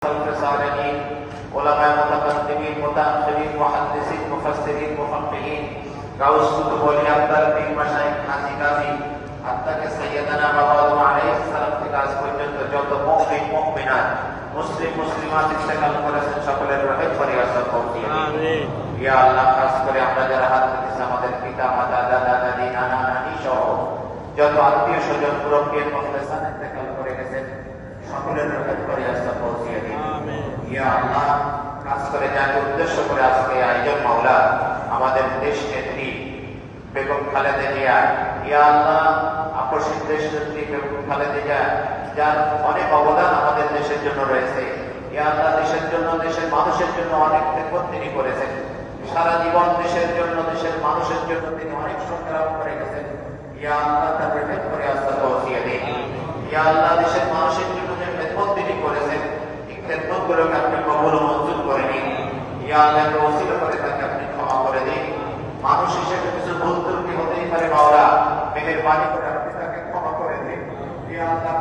الصالحين علماء متقدمين متأخرين محدثين مفسرين مفقهين Gauss Qutub ওলি আব্দাল পীর মাশায়েখ হাজী গাজী আত্তাকে সাইয়্যিদানা বাবা আলাইহিস সালাম থেকে আজ পর্যন্ত যত মুমিন মুমিনাত মুসলিম মুসলিমাত ইন্তেকাল করেছেন সকলের রহমত পরিবর্তন করুন আমিন ইয়া আল্লাহ খাস করে আমরা যারা হাত দিয়েছি আমাদের পিতা মাতা দাদা দাদি নানা নানি সহ যত আত্মীয় স্বজন মুরব্বি মুখলেসান ইন্তেকাল করে গেছেন সকলের রহমত পরিবর্তন করুন আমিন ইয়া আল্লাহ খাস করে যাকে উদ্দেশ্য করে আজকে আয়োজন মাওলা আমাদের দেশ নেত্রী বেগম খালেদা জিয়া ইয়া আল্লাহ আপসীন দেশ নেত্রী বেগম খালেদা জিয়া যার অনেক অবদান আমাদের দেশের জন্য রয়েছে ইয়া আল্লাহ দেশের জন্য দেশের মানুষের জন্য অনেক খেদমত তিনি করেছেন সারা জীবন দেশের জন্য দেশের মানুষের জন্য তিনি অনেক সংগ্রাম করে গেছেন ইয়া আল্লাহ তার রহমত করে আস্থা পৌঁছিয়ে দিন ইয়া আল্লাহ দেশের মানুষের জন্য যে খেদমত তিনি করেছেন এই খেদমতগুলোকে আপনি কবুল ও মঞ্জুর করে নিন ইয়া আল্লাহ ওসিলা করে তাকে আপনি ক্ষমা করে দিন মানুষ হিসেবে কিছু ভুল ত্রুটি হতেই পারে মাওলা মেহেরবানি করে আপনি তাকে ক্ষমা করে দিন ইয়া আল্লাহ